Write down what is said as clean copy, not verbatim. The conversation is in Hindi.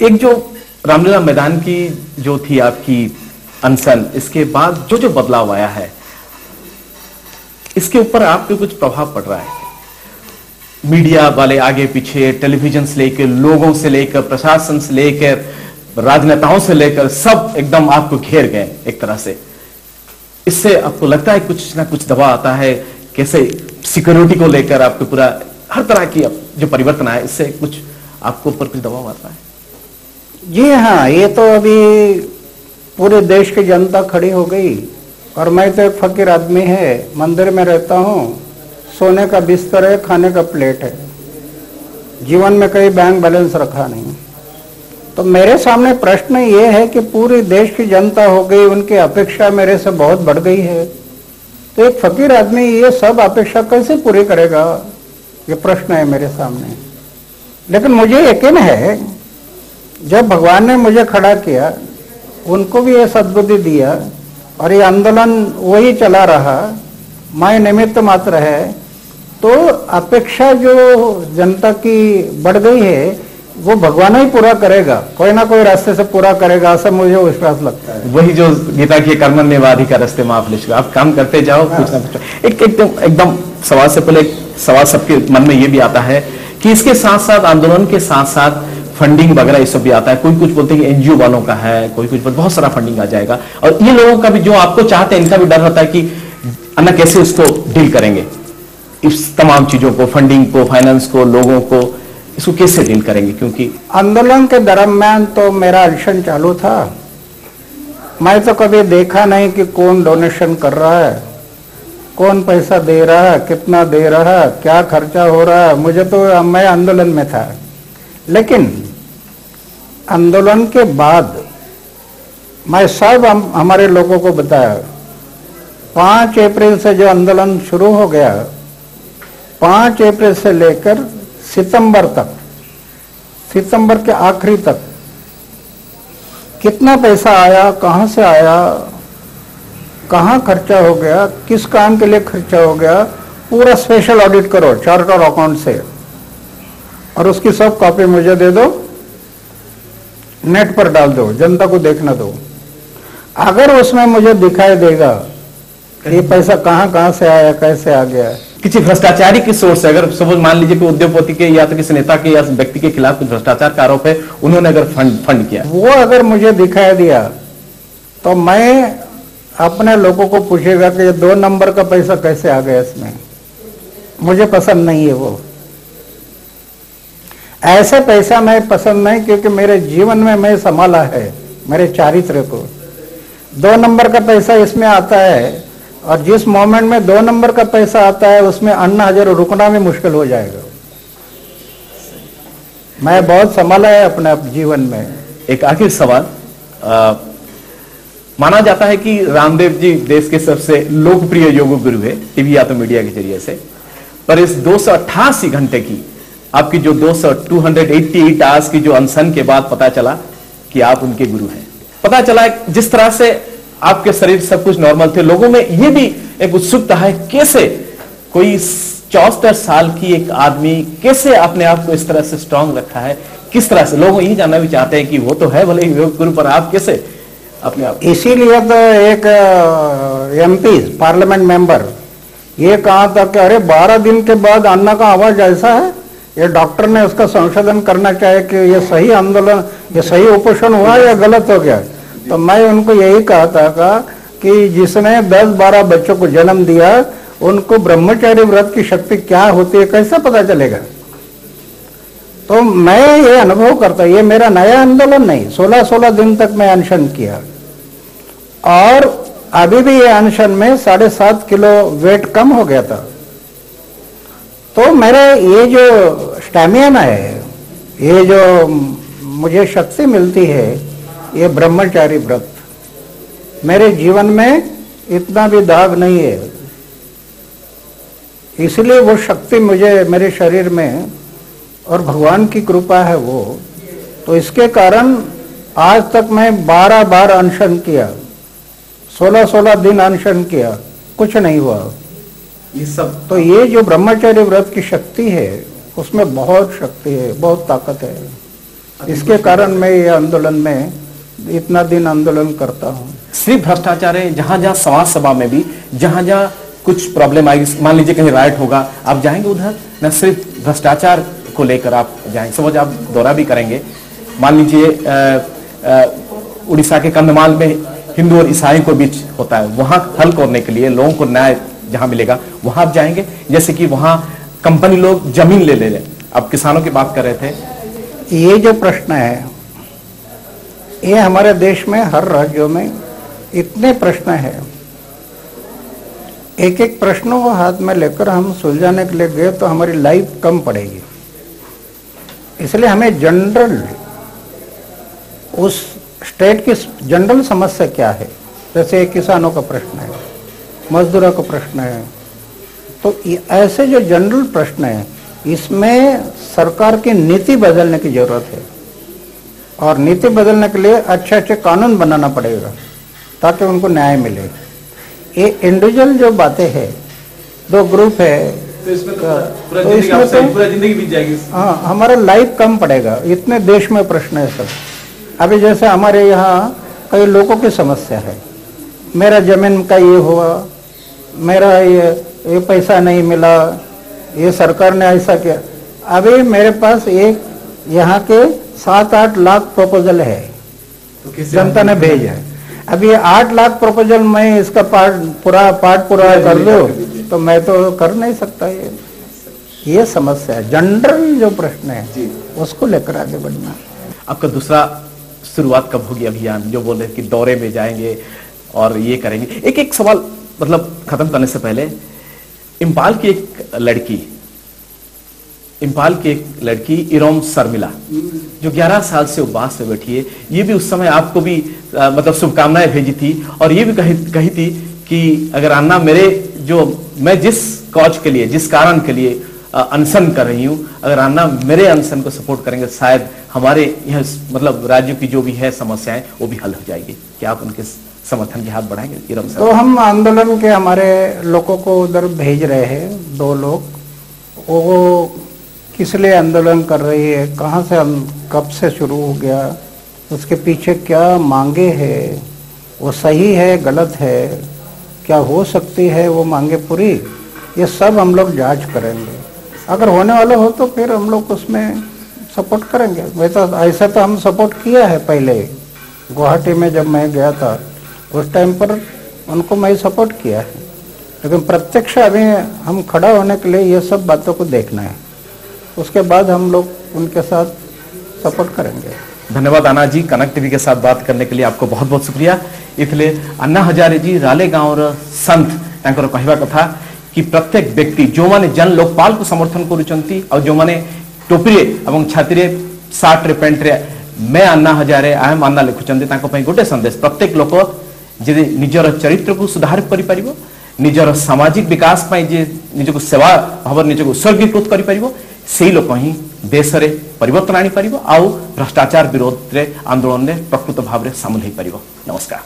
एक जो रामलीला मैदान की जो थी आपकी अनशन, इसके बाद जो जो बदलाव आया है, इसके ऊपर आप पे कुछ प्रभाव पड़ रहा है? मीडिया वाले आगे पीछे, टेलीविजन से लेकर, लोगों से लेकर, प्रशासन से लेकर, राजनेताओं से लेकर, सब एकदम आपको घेर गए एक तरह से। इससे आपको लगता है कुछ ना कुछ दबाव आता है? कैसे सिक्योरिटी को लेकर आपको पूरा हर तरह की जो परिवर्तन आया, इससे कुछ आपको ऊपर कुछ दबाव आता है? जी हाँ, ये तो अभी पूरे देश की जनता खड़ी हो गई। और मैं तो एक फकीर आदमी है, मंदिर में रहता हूँ, सोने का बिस्तर है, खाने का प्लेट है, जीवन में कहीं बैंक बैलेंस रखा नहीं। तो मेरे सामने प्रश्न ये है कि पूरी देश की जनता हो गई, उनकी अपेक्षा मेरे से बहुत बढ़ गई है, तो एक फकीर आदमी ये सब अपेक्षा कैसे पूरी करेगा? ये प्रश्न है मेरे सामने। लेकिन मुझे यकीन है, जब भगवान ने मुझे खड़ा किया, उनको भी ये सद्बुद्धि दिया और ये आंदोलन वही चला रहा, मैं निमित्त मात्र है, तो अपेक्षा जो जनता की बढ़ गई है वो भगवान ही पूरा करेगा, कोई ना कोई रास्ते से पूरा करेगा, ऐसा मुझे विश्वास लगता है। वही जो गीता की कर्मण्येवाधिकारस्ते का रास्ते में आप काम करते जाओ। हाँ। कुछ ना कुछ एकदम सवाल से पहले एक सवाल सबके मन में ये भी आता है कि इसके साथ साथ, आंदोलन के साथ साथ फंडिंग वगैरह ये सब भी आता है। कोई कुछ बोलते हैं कि एनजीओ वालों का है, कोई कुछ बहुत सारा फंडिंग आ जाएगा, और ये लोगों का भी जो आपको चाहते हैं, इनका भी डर रहता है कि अन्ना कैसे उसको डील करेंगे, इस तमाम चीजों को, फंडिंग को, फाइनेंस को, लोगों को, इसको कैसे डील करेंगे? क्योंकि आंदोलन के दरम्यान तो मेरा अनशन चालू था, मैं तो कभी देखा नहीं कि कौन डोनेशन कर रहा है, कौन पैसा दे रहा है, कितना दे रहा है, क्या खर्चा हो रहा है, मुझे तो, मैं आंदोलन में था। लेकिन आंदोलन के बाद मैं सब हमारे लोगों को बताया। 5 अप्रैल से जो आंदोलन शुरू हो गया, 5 अप्रैल से लेकर सितंबर तक, सितंबर के आखिरी तक कितना पैसा आया, कहां से आया, कहां खर्चा हो गया, किस काम के लिए खर्चा हो गया, पूरा स्पेशल ऑडिट करो चार्टर अकाउंट से, और उसकी सब कॉपी मुझे दे दो, नेट पर डाल दो, जनता को देखना दो। अगर उसमें मुझे दिखाई देगा ये पैसा कहां कहां से आया, कैसे आ गया, किसी भ्रष्टाचारी की सोर्स से, अगर सपोज मान लीजिए कि उद्योगपति के या तो किसी नेता के या व्यक्ति के खिलाफ कुछ भ्रष्टाचार का आरोप है, उन्होंने अगर फंड किया, वो अगर मुझे दिखाई दिया, तो मैं अपने लोगों को पूछेगा कि ये 2 नंबर का पैसा कैसे आ गया इसमें, मुझे पसंद नहीं है वो। ऐसे पैसा मैं पसंद नहीं, क्योंकि मेरे जीवन में मैं संभाला है मेरे चारित्र को। 2 नंबर का पैसा इसमें आता है, और जिस मोमेंट में 2 नंबर का पैसा आता है, उसमें अन्ना हजारों रुकना भी मुश्किल हो जाएगा। मैं बहुत संभाला है अपने जीवन में। एक आखिरी सवाल, माना जाता है कि रामदेव जी देश के सबसे लोकप्रिय योग गुरु है, टीवी या तो मीडिया के जरिए से, पर इस 288 घंटे की आपकी जो 288 आवर्स की जो अनशन के बाद पता चला कि आप उनके गुरु हैं। पता चला जिस तरह से आपके शरीर सब कुछ नॉर्मल थे, लोगों में यह भी एक उत्सुकता है, कैसे कोई 74 साल की एक आदमी कैसे अपने आप को इस तरह से स्ट्रांग रखा है, किस तरह से? लोग यही जानना भी चाहते हैं कि वो तो है भले योग गुरु, पर आप कैसे अपने आप? इसीलिए तो एक MP पार्लियामेंट मेंबर ये कहा था कि अरे 12 दिन के बाद अन्ना का आवाज ऐसा है, ये डॉक्टर ने उसका संशोधन करना चाहिए कि ये सही आंदोलन, ये सही उपोषण हुआ या गलत हो गया। तो मैं उनको यही कहा था कि जिसने 10-12 बच्चों को जन्म दिया, उनको ब्रह्मचारी व्रत की शक्ति क्या होती है कैसे पता चलेगा? तो मैं ये अनुभव करता, ये मेरा नया आंदोलन नहीं, 16-16 दिन तक मैं अनशन किया, और अभी भी ये अनशन में 7.5 किलो वेट कम हो गया था। तो मेरा ये जो स्टैमिना है, ये जो मुझे शक्ति मिलती है, ये ब्रह्मचारी व्रत, मेरे जीवन में इतना भी दाग नहीं है, इसलिए वो शक्ति मुझे मेरे शरीर में, और भगवान की कृपा है वो। तो इसके कारण आज तक मैं 12 बार अनशन किया, 16-16 दिन अनशन किया, कुछ नहीं हुआ। ये सब तो ये जो ब्रह्मचर्य व्रत की शक्ति है, उसमें बहुत शक्ति है, बहुत ताकत है। इसके कारण मैं ये आंदोलन में इतना दिन आंदोलन करता हूँ। सिर्फ भ्रष्टाचार है, जहां जहां समाज सभा में भी जहां जहां कुछ प्रॉब्लम आएगी, मान लीजिए कहीं राइट होगा, आप जाएंगे उधर, न सिर्फ भ्रष्टाचार को लेकर आप जाएंगे, समझ आप दौरा भी करेंगे। मान लीजिए उड़ीसा के कंधमाल में हिंदू और ईसाई को बीच होता है, वहां हल करने के लिए लोगों को न्याय जहां मिलेगा वहां आप जाएंगे। जैसे कि वहां कंपनी लोग जमीन ले ले, आप किसानों की बात कर रहे थे। ये जो प्रश्न है, ये हमारे देश में हर राज्यों में इतने प्रश्न हैं, एक एक प्रश्नों को हाथ में लेकर हम सुलझाने के लिए गए तो हमारी लाइफ कम पड़ेगी। इसलिए हमें जनरल उस स्टेट की जनरल समस्या क्या है, जैसे किसानों का प्रश्न है, मजदूरों का प्रश्न है, तो ऐसे जो जनरल प्रश्न है इसमें सरकार की नीति बदलने की जरूरत है। और नीति बदलने के लिए अच्छे अच्छे कानून बनाना पड़ेगा ताकि उनको न्याय मिले। ये इंडिविजुअल जो बातें हैं, दो ग्रुप है, तो इसमें पूरा जिंदगी बीत जाएगी। हाँ, हमारा लाइफ कम पड़ेगा। इतने देश में प्रश्न है सब। अभी जैसे हमारे यहाँ कई लोगों की समस्या है, मेरा जमीन का ये हुआ, मेरा ये पैसा नहीं मिला, ये सरकार ने ऐसा किया। अभी मेरे पास एक यहाँ के 7-8 लाख प्रपोजल है, तो जनता ने भेजा है। अब ये 8 लाख प्रपोजल मैं इसका पार्ट पूरा कर दो तो मैं तो कर नहीं सकता। ये समस्या है, जनरल जो प्रश्न है उसको लेकर आगे बढ़ना। आपका दूसरा शुरुआत कब होगी अभियान, जो बोल रहे कि दौरे में जाएंगे और ये करेंगे? एक एक सवाल मतलब खत्म करने से पहले, इम्फाल की एक लड़की इरोम शर्मिला जो 11 साल से उपवास में बैठी है, ये भी उस समय आपको भी मतलब शुभकामनाएं भेजी थी और ये भी कही थी कि अगर अन्ना मैं जिस कॉज के लिए, जिस कारण के लिए अनशन कर रही हूं, अगर अन्ना मेरे अनशन को सपोर्ट करेंगे शायद हमारे यह मतलब राज्यों की जो भी है समस्याएं वो भी हल हो जाएगी। क्या आप उनके समर्थन के हाथ बढ़ाएंगे? इरोम सर, तो हम आंदोलन के हमारे लोगों को उधर भेज रहे हैं, 2 लोग। वो किस लिए आंदोलन कर रही है, कहाँ से, कब से शुरू हो गया, उसके पीछे क्या मांगे है, वो सही है गलत है, क्या हो सकती है वो मांगे पूरी, ये सब हम लोग जांच करेंगे। अगर होने वाला हो तो फिर हम लोग उसमें सपोर्ट करेंगे। वैसा ऐसा तो हम सपोर्ट किया है पहले, गुवाहाटी में जब मैं गया था उस टाइम पर उनको मैं सपोर्ट किया है, लेकिन प्रत्यक्ष अभी हम खड़ा होने के लिए ये सब बातों को देखना है, उसके बाद हम लोग उनके साथ सपोर्ट करेंगे। धन्यवाद अन्ना जी, कनक टीवी के साथ बात करने के लिए आपको बहुत बहुत शुक्रिया। इसलिए अन्ना हजारे जी रालेगांव संत तांकर कहवा कथा कि प्रत्येक व्यक्ति जो माने जन लोकपाल को समर्थन करुचंती और जो माने टोपीरे एवं छातीरे सार्ट रे पैंट रे मैं अन्ना हजारे आम अन्ना लिखुचंती तांको पई गोटे संदेश, प्रत्येक लोक जे निजर चरित्र को सुधार करि परिबो, निजर सामाजिक विकास पई जे निजको सेवा भाव निजको उत्सर्गीकृत करि परिबो, सेही लोक ही देश रे परिवर्तन आनी परिबो आउ भ्रष्टाचार विरोध रे आंदोलन रे प्रकृत भाव रे सामिल होई परिबो। नमस्कार।